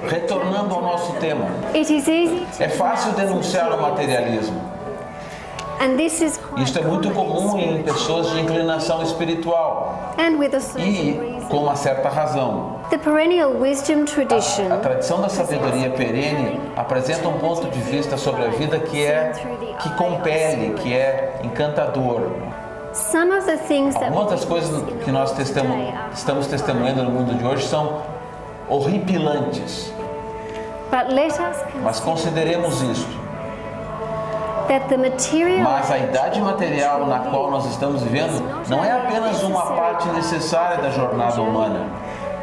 Retornando ao nosso tema, It is easy to é fácil denunciar o materialismo. and this is quite Isto é muito comum em pessoas de inclinação espiritual and with a certain e reason. com uma certa razão. The perennial wisdom A tradition tradição da sabedoria perene apresenta um ponto de vista sobre a vida que compele, que é encantador. some of the things that Algumas das coisas que nós estamos testemunhando no mundo de hoje são horripilantes, but let us mas consideremos isto. that the material Mas a idade material na qual nós estamos vivendo não é apenas uma parte necessária da jornada humana,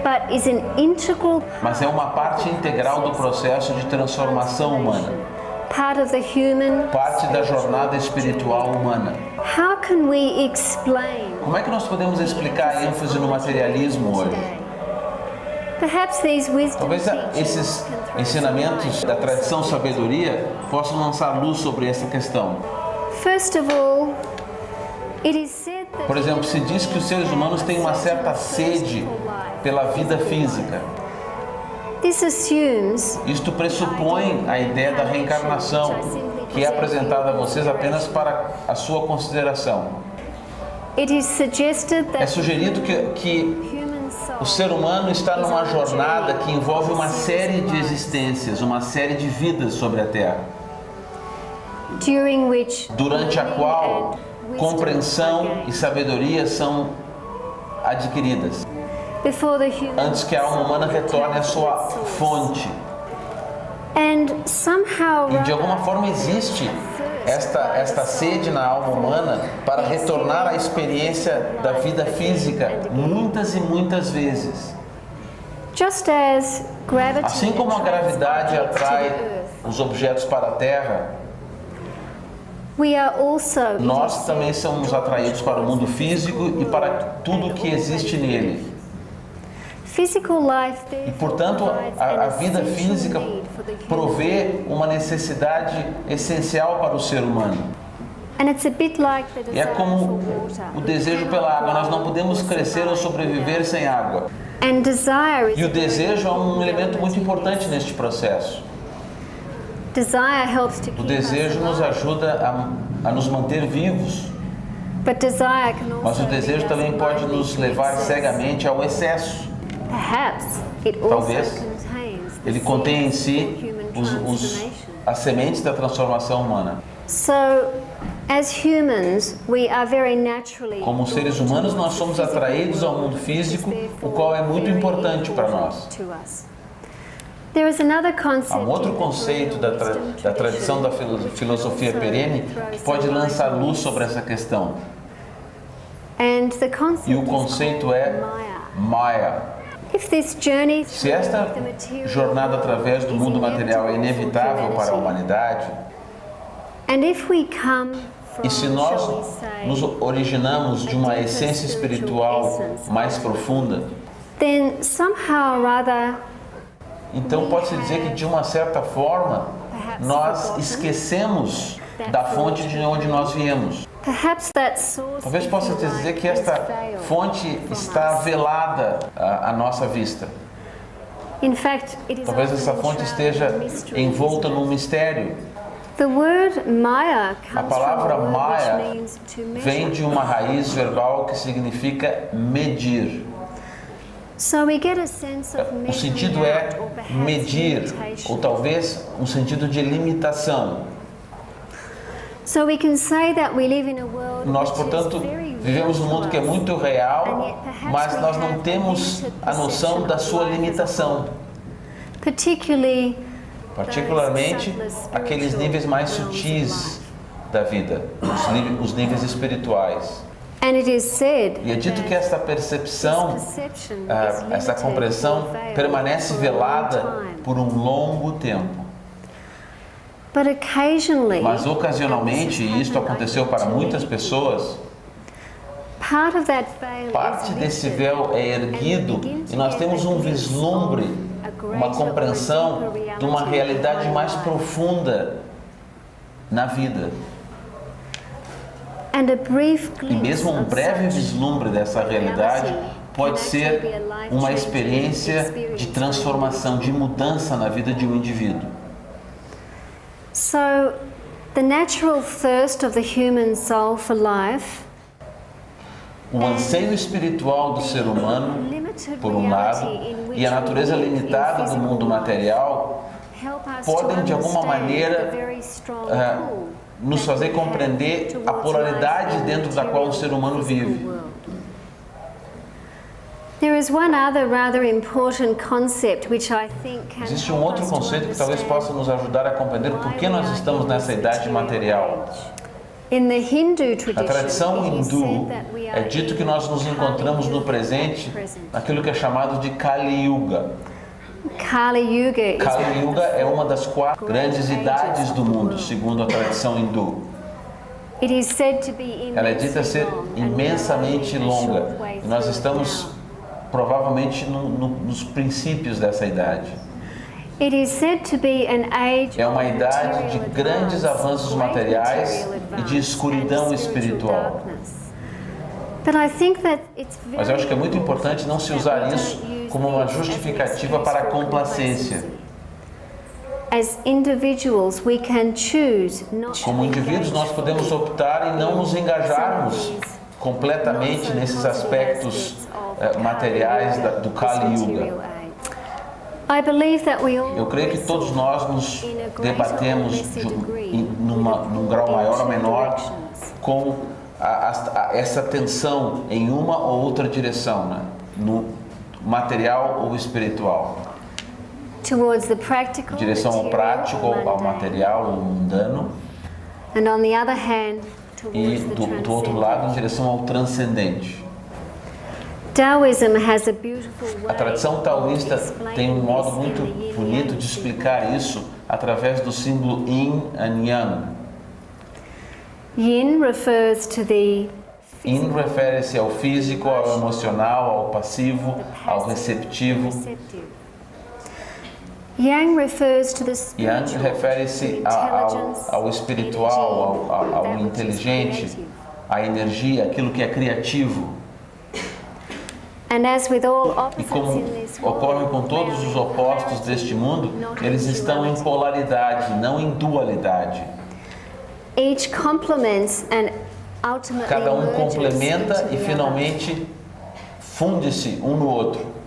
but is an integral mas é uma parte integral do processo de transformação humana, part of the human. parte da jornada espiritual humana. How can we explain? Como é que nós podemos explicar a ênfase no materialismo hoje? Perhaps these wisdom Talvez teachings esses can throw ensinamentos some da light. tradição sabedoria possam lançar luz sobre essa questão. First of all, it is said that Por exemplo, se diz que os seres humanos têm uma certa sede pela vida física. this assumes Isto pressupõe a ideia da reencarnação, que é apresentada a vocês apenas para a sua consideração. it is suggested É that sugerido que human soul o ser humano está numa jornada que envolve uma série de existências, uma série de vidas sobre a Terra, during which durante a qual wisdom compreensão are e gained. sabedoria são adquiridas, Before the human antes que a alma humana retorne à sua fonte. and somehow E de alguma forma existe esta sede na alma humana para retornar à experiência da vida física muitas e muitas vezes. just as gravity Assim como a gravidade attracts objects to atrai the earth, os objetos para a Terra, we are also nós também somos atraídos para o mundo físico e para tudo que existe nele. physical life E, portanto, a vida física provê uma necessidade essencial para o ser humano. and it's a bit like the E é desire como for water. o desejo pela água. Nós não podemos crescer ou sobreviver sem água. And desire E o is desejo é um elemento muito importante neste processo. desire helps to O keep us desejo nos alive, ajuda a nos manter vivos, but desire can also mas o lead desejo us também pode blindly nos to levar excess. cegamente ao excesso. Perhaps it also Talvez contains the ele contém em seeds si for human as transformation. sementes da transformação humana. So, as humans, we are very naturally Como seres humanos, nós somos atraídos ao mundo físico, o qual é muito importante para nós. to us. There is another concept Há um outro in the conceito perennial da wisdom tradição da tradition filosofia perene que pode lançar luz sobre essa questão. and the concept E o is conceito é Maya. Maya. If this journey Se esta through the material jornada através do mundo material é inevitável para a humanidade, and if we come from, e se nós shall we say, nos originamos de uma essência espiritual mais profunda, then somehow or other então pode-se dizer que de uma certa forma nós esquecemos da fonte de onde nós viemos. perhaps that source, Talvez if possa you dizer like, que is esta veiled fonte from está us. velada à nossa vista. In fact, it is Talvez often essa fonte enshrouded esteja in mystery, envolta isn't it? num mistério. The word Maya A comes palavra from a word Maya which means to measure. vem de uma raiz verbal que significa medir. So we get a sense of O sentido é measuring out, or perhaps medir, limitation. ou talvez um sentido de limitação. So we can say that we live in a world Nós, which is portanto, very vivemos num real mundo to que é us. muito And real, yet perhaps mas we nós não have temos limited a noção perception da of sua life as a limitação. whole. Particularly Particularmente aqueles níveis mais sutis da vida, os níveis espirituais. and it is said E é dito que esta percepção, this perception is essa limited compreensão or veiled permanece for a long velada time. por um longo tempo. But occasionally, Mas ocasionalmente, e isto aconteceu para muitas pessoas, part of that veil parte is desse lifted, véu é erguido e nós temos um vislumbre, uma compreensão de uma realidade mais profunda na vida. and a brief E glimpse mesmo um of breve such vislumbre dessa realidade pode ser uma experiência de transformação, de mudança na vida de um indivíduo. So, the natural thirst of the human soul for life, O anseio espiritual do ser humano, por um lado, e a natureza limitada do mundo material podem, de alguma maneira, nos fazer compreender a polaridade dentro da qual o ser humano vive. There is one other rather important concept which I think can Existe um outro conceito que talvez possa nos ajudar a compreender por que nós estamos nessa idade material. In the Hindu Na tradição tradition, it is hindu, said that we é are dito que nós nos encontramos no presente, naquilo que é chamado de Kali Yuga. Kali Yuga is Kali Yuga é uma das 4 grandes idades do mundo, segundo a tradição hindu. It is said to be Ela é dita ser imensamente longa. E nós estamos provavelmente nos princípios dessa idade. It is said to be an age É uma of idade de material grandes advance, avanços great materiais material e de escuridão advance and spiritual espiritual. darkness. But I think that it's very Mas eu acho que é muito importante não se usar that we isso don't use como uma this as an justificativa excuse para a for complacência. complacency. As individuals, we can choose not to Como indivíduos, nós podemos optar em não nos engajarmos completamente nesses aspectos materiais do Kali Yuga. Eu creio que todos nós nos debatemos num grau maior ou menor com essa tensão em uma ou outra direção, né? No material ou espiritual. Em direção ao prático, ao material, ao mundano. E do outro lado, em direção ao transcendente. A tradição taoísta tem um modo muito bonito de explicar isso através do símbolo Yin e Yang. Yin refers to the Yin refere-se ao físico, ao emocional, ao passivo, ao receptivo. Yang refers to the Yang spiritual, refere-se ao espiritual, ao inteligente, à energia, aquilo que é criativo. And as with all E opposites como in this world, ocorre com todos os opostos deste mundo, eles estão em polaridade, não em dualidade. each complements and ultimately Cada um merges complementa into e the finalmente funde-se um no outro. other.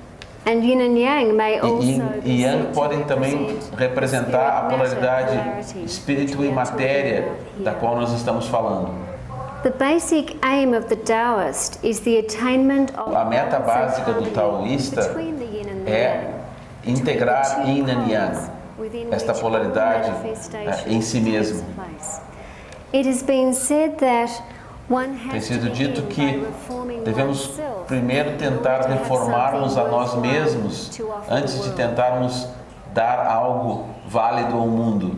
And yin and yang may E also Yin be e Yang said to podem também represent representar a polaridade polarity, espírito which e we are talking matéria about da here. qual nós estamos falando. The basic aim of the Taoist is the attainment of A meta balance and básica do harmony taoísta between the yin and the é yang, integrar between the Yin two e Yang, poles within esta which polaridade all manifestation em si mesmo. takes place. It has been said that one Tem has to sido dito begin by que reforming devemos oneself primeiro in tentar order to have reformarmos a something nós worthwhile mesmos to offer the antes de world. tentarmos dar algo válido ao mundo.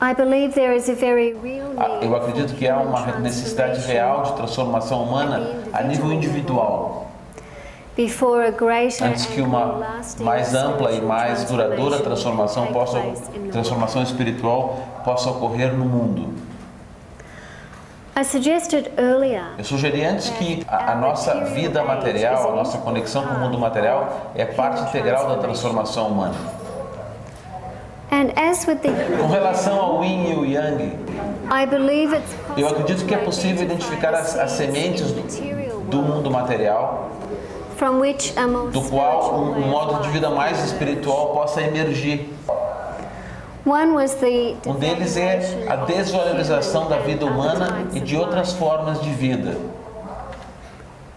I believe there is a very real need Eu acredito que há for uma human necessidade transformation real de transformação humana a nível individual, before a greater antes que uma and more lasting mais ampla e mais duradoura transformation transformação take place in the transformação espiritual possa ocorrer no mundo. world. I suggested earlier Eu sugeri antes que a nossa vida material, a nossa conexão com o mundo material é parte integral da transformação humana. and as with the Com relação ao Yin e o Yang, I believe it's eu possible acredito que é to possível identificar as sementes do mundo material, from which a more do qual spiritual way um of modo de life vida mais espiritual possa emergir. One was the Deles é a desvalorização da vida humana e de outras formas de vida.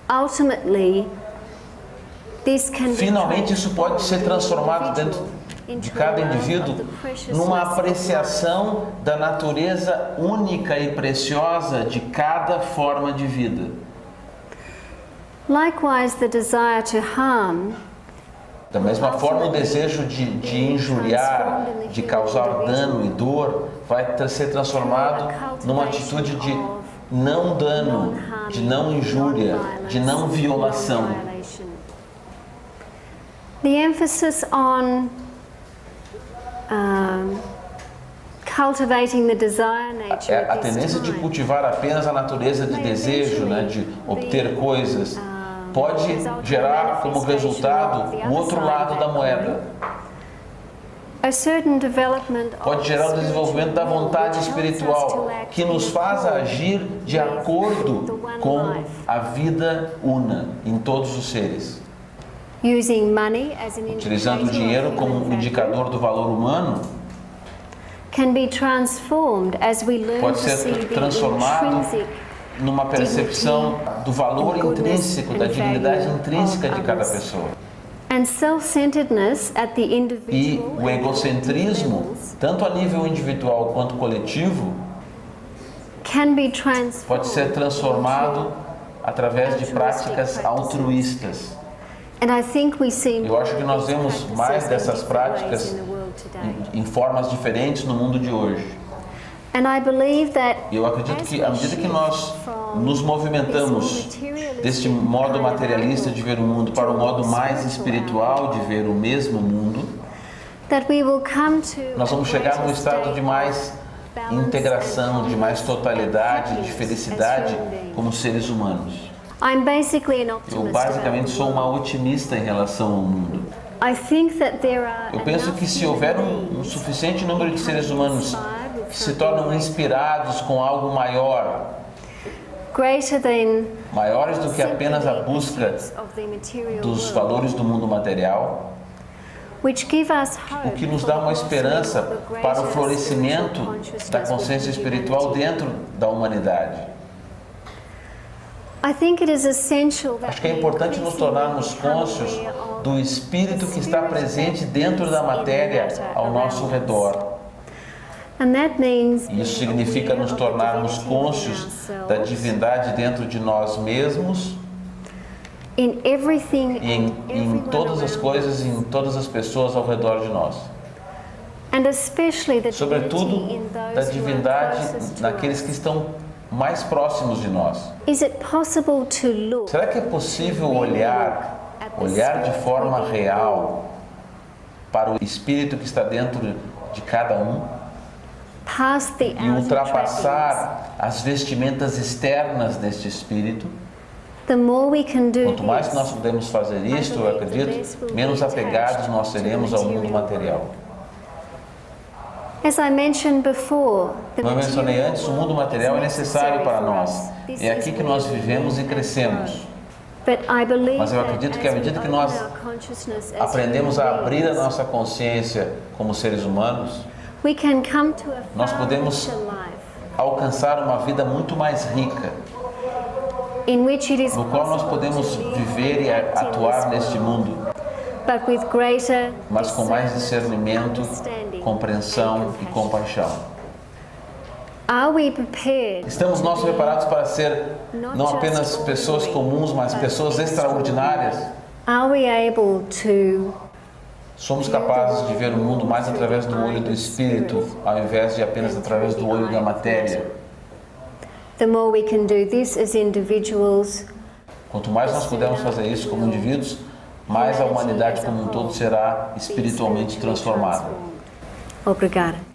Ultimately, this can be Finalmente, isso pode ser transformado dentro de cada indivíduo numa apreciação da natureza única e preciosa de cada forma de vida. Likewise, the desire to harm Da mesma forma, o desejo de injuriar, de causar dano e dor, vai ser transformado numa atitude de não dano, de não injúria, de não violação. The emphasis on cultivating the desire nature A at this tendência de time cultivar apenas a natureza de desejo, né, de obter coisas, pode gerar como resultado o outro lado da moeda. a certain development Pode gerar o desenvolvimento da vontade espiritual, que nos faz agir de acordo com a vida una em todos os seres. using money as an Utilizando o indicator dinheiro of como human um value indicador do valor humano, can be transformed as we learn pode to see ser the transformado intrinsic numa percepção do valor intrínseco, da dignidade intrínseca de cada pessoa. and self-centeredness at the E individual o egocentrismo, levels tanto a nível individual quanto coletivo, can be transformed pode ser transformado através de práticas altruístas. and I think we see Eu acho que nós vemos mais dessas práticas em formas diferentes no mundo de hoje. And I believe that Eu acredito que à medida que nós nos movimentamos deste modo materialista de ver o mundo para um modo mais espiritual de ver o mesmo mundo, that we will come to nós vamos chegar num estado de mais integração, de mais totalidade, de felicidade como seres humanos. I'm basically an Eu optimist basicamente about sou the uma world. otimista em relação ao mundo. I think that there are Eu penso que se houver um suficiente número de seres humanos que se tornam inspirados com algo maior, greater than maiores do que apenas a busca dos valores do mundo material, which give us hope o que nos dá uma esperança para o florescimento da consciência espiritual dentro da humanidade. I think it is essential that Acho que é importante nos tornarmos cônscios do espírito que está presente dentro da matéria ao nosso redor. and that means Isso significa nos tornarmos cônscios da divindade dentro de nós mesmos in everything e em todas as coisas e em todas as pessoas ao redor de nós. and especially the Sobretudo divinity in those da who are divindade closest to naqueles us. que estão mais próximos de nós. Is it possible to look Será que é possível olhar de forma real para o espírito que está dentro de cada um past the e outer trappings? ultrapassar as vestimentas externas deste espírito? The more we can do Quanto mais this, nós podemos fazer isto, eu acredito, menos apegados nós seremos ao mundo material. as I mentioned before, the Como eu mencionei material antes, o mundo world material é is necessário para for nós. us. This É is aqui que where nós we vivemos e live and crescemos. grow. But I believe Mas eu that acredito que as à medida we que nós open our consciousness as aprendemos a human abrir a beings, nossa consciência como seres humanos, we can come to a nós far podemos richer life alcançar uma vida muito mais rica, in which it is no qual nós possible podemos to live viver e and act in atuar this neste world, mundo, but with greater mas com mais discernment, discernimento, understanding, compreensão and e compassion. compaixão. Are we prepared Estamos nós preparados para ser não apenas pessoas comuns, mas pessoas extraordinárias? Are we able to Somos capazes de ver o mundo mais através do olho do espírito, ao invés de apenas através do olho da matéria. the more we can do this as individuals, Quanto mais nós pudermos fazer isso como indivíduos, mais a humanidade como um todo será espiritualmente transformada. Obrigada.